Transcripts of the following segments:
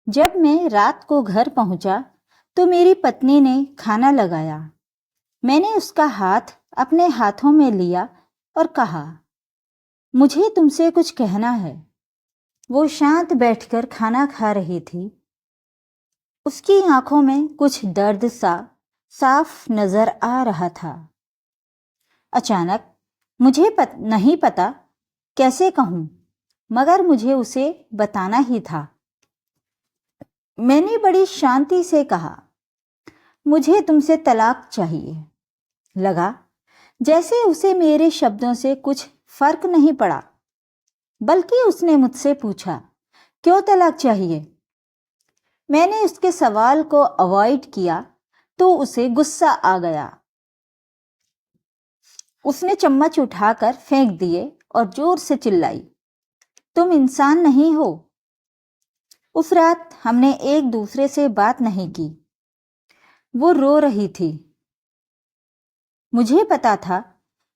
जब मैं रात को घर पहुंचा तो मेरी पत्नी ने खाना लगाया। मैंने उसका हाथ अपने हाथों में लिया और कहा, मुझे तुमसे कुछ कहना है। वो शांत बैठकर खाना खा रही थी। उसकी आंखों में कुछ दर्द सा साफ नजर आ रहा था। अचानक मुझे नहीं पता कैसे कहूं, मगर मुझे उसे बताना ही था। मैंने बड़ी शांति से कहा, मुझे तुमसे तलाक चाहिए। लगा जैसे उसे मेरे शब्दों से कुछ फर्क नहीं पड़ा, बल्कि उसने मुझसे पूछा, क्यों तलाक चाहिए? मैंने उसके सवाल को अवॉइड किया तो उसे गुस्सा आ गया। उसने चम्मच उठाकर फेंक दिए और जोर से चिल्लाई, तुम इंसान नहीं हो। उस रात हमने एक दूसरे से बात नहीं की। वो रो रही थी। मुझे पता था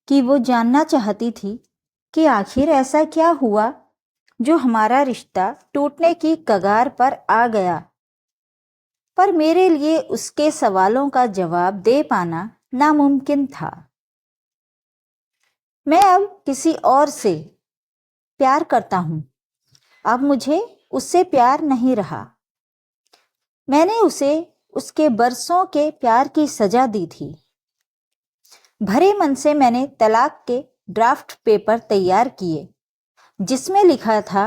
कि वो जानना चाहती थी कि आखिर ऐसा क्या हुआ जो हमारा रिश्ता टूटने की कगार पर आ गया। पर मेरे लिए उसके सवालों का जवाब दे पाना नामुमकिन था। मैं अब किसी और से प्यार करता हूं। अब मुझे उससे प्यार नहीं रहा। मैंने उसे उसके बरसों के प्यार की सजा दी थी। भरे मन से मैंने तलाक के ड्राफ्ट पेपर तैयार किए, जिसमें लिखा था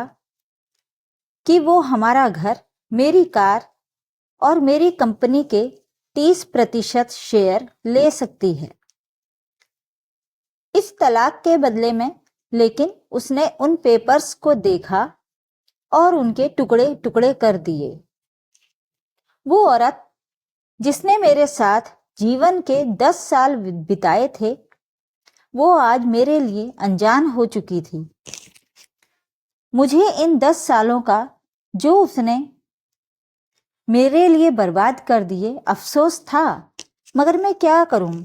कि वो हमारा घर, मेरी कार और मेरी कंपनी के 30% शेयर ले सकती है। इस तलाक के बदले में लेकिन उसने उन पेपर्स को देखा और उनके टुकड़े टुकड़े कर दिए। वो औरत जिसने मेरे साथ जीवन के 10 साल बिताए थे, वो आज मेरे लिए अनजान हो चुकी थी। मुझे इन 10 सालों का जो उसने मेरे लिए बर्बाद कर दिए अफसोस था, मगर मैं क्या करूं?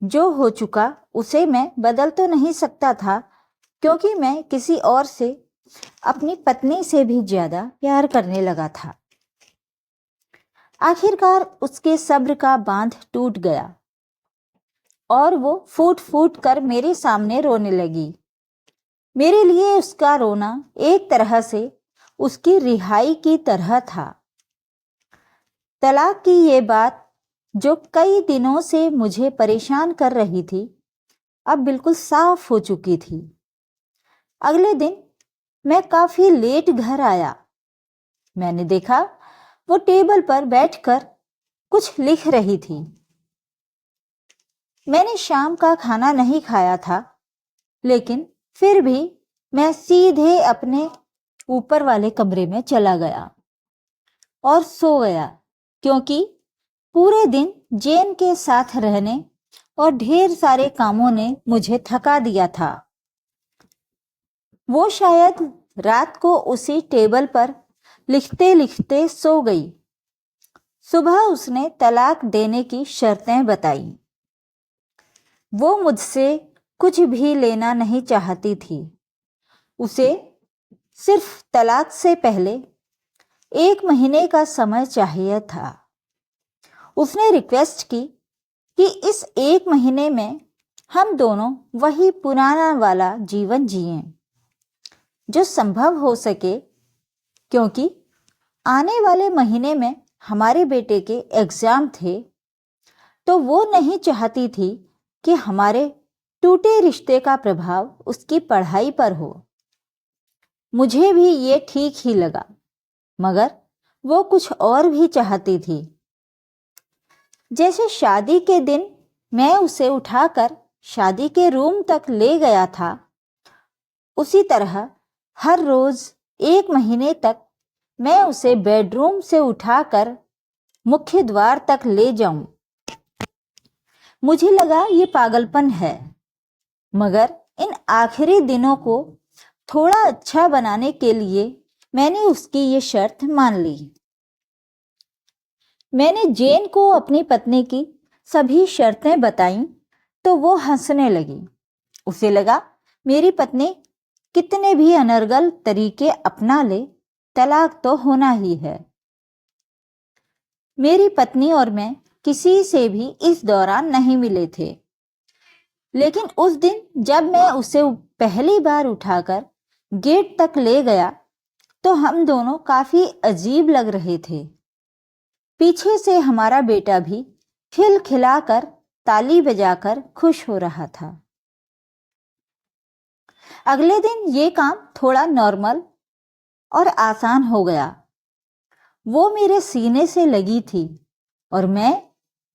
जो हो चुका उसे मैं बदल तो नहीं सकता था, क्योंकि मैं किसी और से, अपनी पत्नी से भी ज्यादा प्यार करने लगा था। आखिरकार उसके सब्र का बांध टूट गया और वो फूट फूट कर मेरे सामने रोने लगी। मेरे लिए उसका रोना एक तरह से उसकी रिहाई की तरह था। तलाक की ये बात जो कई दिनों से मुझे परेशान कर रही थी, अब बिल्कुल साफ हो चुकी थी। अगले दिन मैं काफी लेट घर आया। मैंने देखा वो टेबल पर बैठकर कुछ लिख रही थी। मैंने शाम का खाना नहीं खाया था, लेकिन फिर भी मैं सीधे अपने ऊपर वाले कमरे में चला गया और सो गया, क्योंकि पूरे दिन जेन के साथ रहने और ढेर सारे कामों ने मुझे थका दिया था। वो शायद रात को उसी टेबल पर लिखते लिखते सो गई। सुबह उसने तलाक देने की शर्तें बताई। वो मुझसे कुछ भी लेना नहीं चाहती थी। उसे सिर्फ तलाक से पहले 1 महीने का समय चाहिए था। उसने रिक्वेस्ट की कि इस 1 महीने में हम दोनों वही पुराना वाला जीवन जिएं, जो संभव हो सके, क्योंकि आने वाले महीने में हमारे बेटे के एग्जाम थे, तो वो नहीं चाहती थी कि हमारे टूटे रिश्ते का प्रभाव उसकी पढ़ाई पर हो। मुझे भी ये ठीक ही लगा, मगर वो कुछ और भी चाहती थी। जैसे शादी के दिन मैं उसे उठाकर शादी के रूम तक ले गया था, उसी तरह हर रोज 1 महीने तक मैं उसे बेडरूम से उठाकर मुख्य द्वार तक ले जाऊं। मुझे लगा ये पागलपन है, मगर इन आखिरी दिनों को थोड़ा अच्छा बनाने के लिए मैंने उसकी ये शर्त मान ली। मैंने जेन को अपनी पत्नी की सभी शर्तें बताईं तो वो हंसने लगी। उसे लगा मेरी पत्नी कितने भी अनर्गल तरीके अपना ले, तलाक तो होना ही है। मेरी पत्नी और मैं किसी से भी इस दौरान नहीं मिले थे, लेकिन उस दिन जब मैं उसे पहली बार उठाकर गेट तक ले गया तो हम दोनों काफी अजीब लग रहे थे। पीछे से हमारा बेटा भी खिलखिलाकर ताली बजाकर खुश हो रहा था। अगले दिन ये काम थोड़ा नॉर्मल और आसान हो गया। वो मेरे सीने से लगी थी और मैं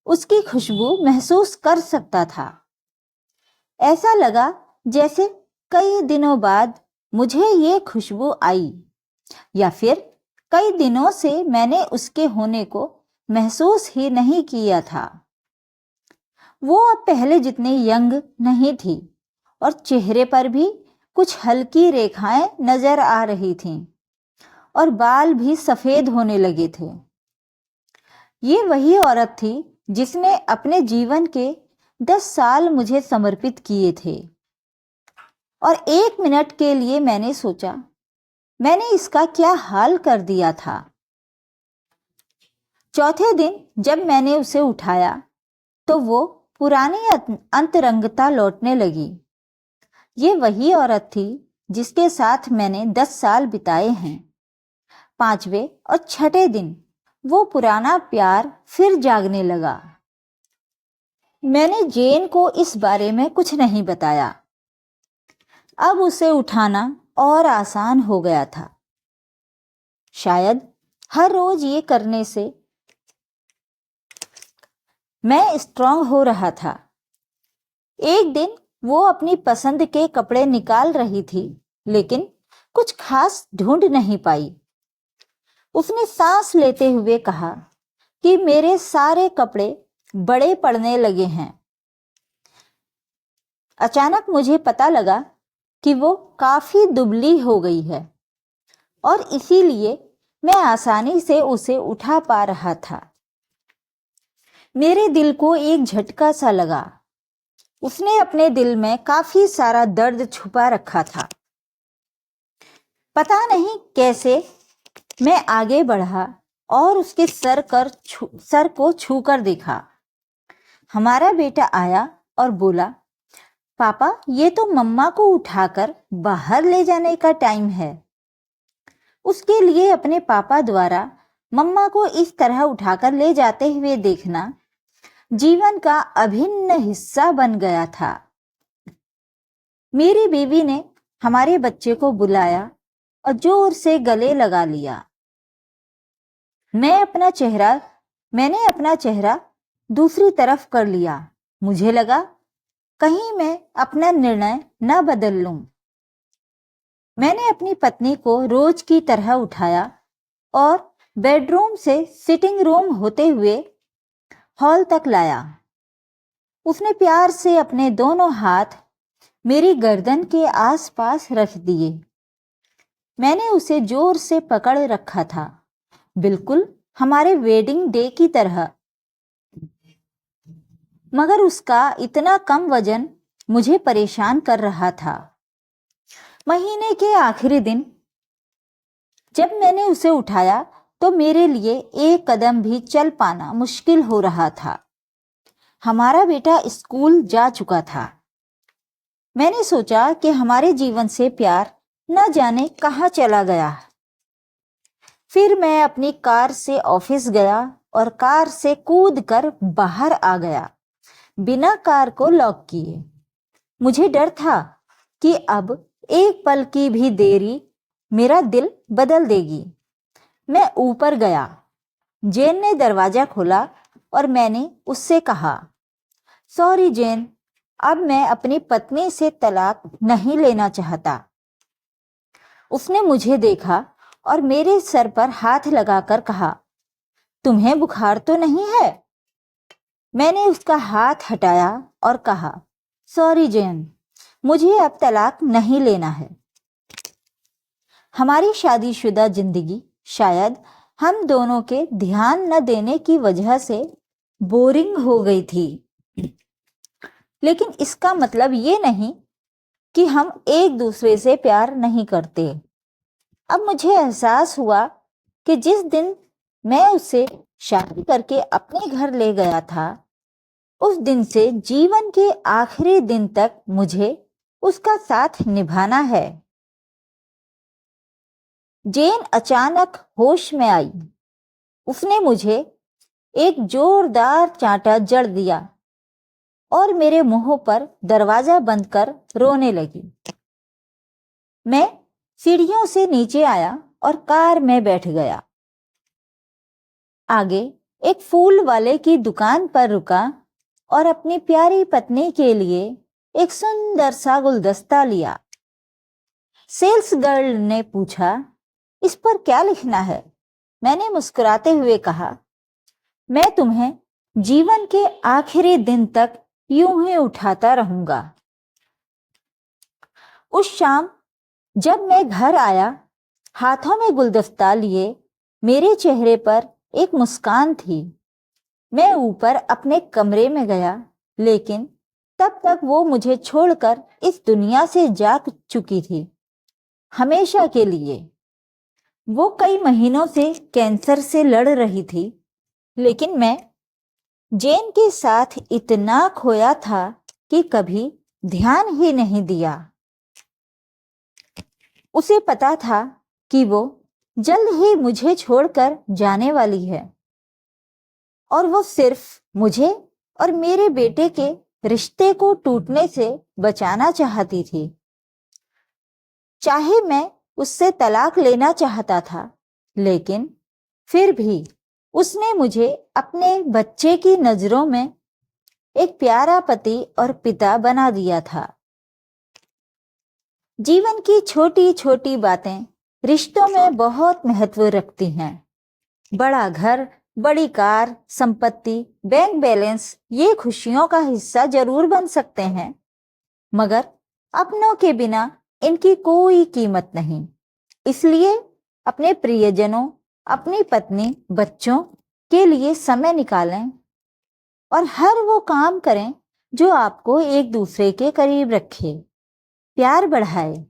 उसकी खुशबू महसूस कर सकता था। ऐसा लगा जैसे कई दिनों बाद मुझे ये खुशबू आई, या फिर कई दिनों से मैंने उसके होने को महसूस ही नहीं किया था। वो अब पहले जितनी यंग नहीं थी और चेहरे पर भी कुछ हल्की रेखाएं नजर आ रही थीं और बाल भी सफेद होने लगे थे। ये वही औरत थी जिसने अपने जीवन के 10 साल मुझे समर्पित किए थे, और 1 मिनट के लिए मैंने सोचा मैंने इसका क्या हाल कर दिया था। चौथे दिन जब मैंने उसे उठाया तो वो पुरानी अंतरंगता लौटने लगी। ये वही औरत थी जिसके साथ मैंने 10 साल बिताए हैं। 5वें और 6ठे दिन वो पुराना प्यार फिर जागने लगा। मैंने जेन को इस बारे में कुछ नहीं बताया। अब उसे उठाना और आसान हो गया था। शायद हर रोज ये करने से मैं स्ट्रांग हो रहा था। एक दिन वो अपनी पसंद के कपड़े निकाल रही थी, लेकिन कुछ खास ढूंढ नहीं पाई। उसने सांस लेते हुए कहा कि मेरे सारे कपड़े बड़े पड़ने लगे हैं। अचानक मुझे पता लगा कि वो काफी दुबली हो गई है और इसीलिए मैं आसानी से उसे उठा पा रहा था। मेरे दिल को एक झटका सा लगा। उसने अपने दिल में काफी सारा दर्द छुपा रखा था। पता नहीं कैसे मैं आगे बढ़ा और उसके सर को छूकर देखा। हमारा बेटा आया और बोला, पापा ये तो मम्मा को उठाकर बाहर ले जाने का टाइम है। उसके लिए अपने पापा द्वारा मम्मा को इस तरह उठाकर ले जाते हुए देखना जीवन का अभिन्न हिस्सा बन गया था। मेरी बीवी ने हमारे बच्चे को बुलाया और जोर से गले लगा लिया। मैंने अपना चेहरा दूसरी तरफ कर लिया। मुझे लगा कहीं मैं अपना निर्णय न बदल लूं। मैंने अपनी पत्नी को रोज की तरह उठाया और बेडरूम से सिटिंग रूम होते हुए हॉल तक लाया। उसने प्यार से अपने दोनों हाथ मेरी गर्दन के आसपास रख दिए। मैंने उसे जोर से पकड़ रखा था, बिल्कुल हमारे वेडिंग डे की तरह। मगर उसका इतना कम वजन मुझे परेशान कर रहा था। महीने के आखिरी दिन जब मैंने उसे उठाया तो मेरे लिए एक कदम भी चल पाना मुश्किल हो रहा था। हमारा बेटा स्कूल जा चुका था। मैंने सोचा कि हमारे जीवन से प्यार न जाने कहाँ चला गया। फिर मैं अपनी कार से ऑफिस गया और कार से कूदकर बाहर आ गया, बिना कार को लॉक किए। मुझे डर था कि अब एक पल की भी देरी मेरा दिल बदल देगी। मैं ऊपर गया। जेन ने दरवाजा खोला और मैंने उससे कहा, सॉरी जेन, अब मैं अपनी पत्नी से तलाक नहीं लेना चाहता। उसने मुझे देखा और मेरे सर पर हाथ लगाकर कहा, तुम्हें बुखार तो नहीं है? मैंने उसका हाथ हटाया और कहा, सॉरी जेन, मुझे अब तलाक नहीं लेना है। हमारी शादीशुदा जिंदगी शायद हम दोनों के ध्यान न देने की वजह से बोरिंग हो गई थी, लेकिन इसका मतलब ये नहीं कि हम एक दूसरे से प्यार नहीं करते। अब मुझे एहसास हुआ कि जिस दिन मैं उसे शादी करके अपने घर ले गया था, उस दिन से जीवन के आखिरी दिन तक मुझे उसका साथ निभाना है। जेन अचानक होश में आई। उसने मुझे एक जोरदार चांटा जड़ दिया और मेरे मुंह पर दरवाजा बंद कर रोने लगी। मैं सीढ़ियों से नीचे आया और कार में बैठ गया। आगे एक फूल वाले की दुकान पर रुका और अपनी प्यारी पत्नी के लिए एक सुंदर सा गुलदस्ता लिया। सेल्स गर्ल ने पूछा, इस पर क्या लिखना है? मैंने मुस्कुराते हुए कहा, मैं तुम्हें जीवन के आखिरी दिन तक यूं ही उठाता रहूंगा। उस शाम जब मैं घर आया, हाथों में गुलदस्ता लिए, मेरे चेहरे पर एक मुस्कान थी। मैं ऊपर अपने कमरे में गया, लेकिन तब तक वो मुझे छोड़कर इस दुनिया से जा चुकी थी, हमेशा के लिए। वो कई महीनों से कैंसर से लड़ रही थी, लेकिन मैं जेन के साथ इतना खोया था कि कभी ध्यान ही नहीं दिया। उसे पता था कि वो जल्द ही मुझे छोड़कर जाने वाली है और वो सिर्फ मुझे और मेरे बेटे के रिश्ते को टूटने से बचाना चाहती थी। चाहे मैं उससे तलाक लेना चाहता था, लेकिन फिर भी उसने मुझे अपने बच्चे की नजरों में एक प्यारा पति और पिता बना दिया था। जीवन की छोटी छोटी बातें रिश्तों में बहुत महत्व रखती हैं। बड़ा घर, बड़ी कार, संपत्ति, बैंक बैलेंस ये खुशियों का हिस्सा जरूर बन सकते हैं, मगर अपनों के बिना इनकी कोई कीमत नहीं। इसलिए अपने प्रियजनों, अपनी पत्नी, बच्चों के लिए समय निकालें और हर वो काम करें जो आपको एक दूसरे के करीब रखे, प्यार बढ़ाए।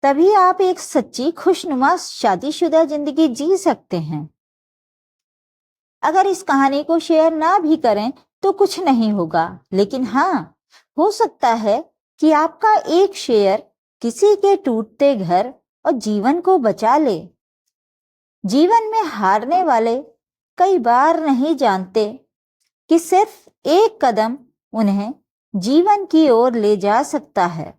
तभी आप एक सच्ची खुशनुमा शादीशुदा जिंदगी जी सकते हैं। अगर इस कहानी को शेयर ना भी करें तो कुछ नहीं होगा, लेकिन हाँ, हो सकता है कि आपका एक शेयर किसी के टूटते घर और जीवन को बचा ले। जीवन में हारने वाले कई बार नहीं जानते कि सिर्फ एक कदम उन्हें जीवन की ओर ले जा सकता है।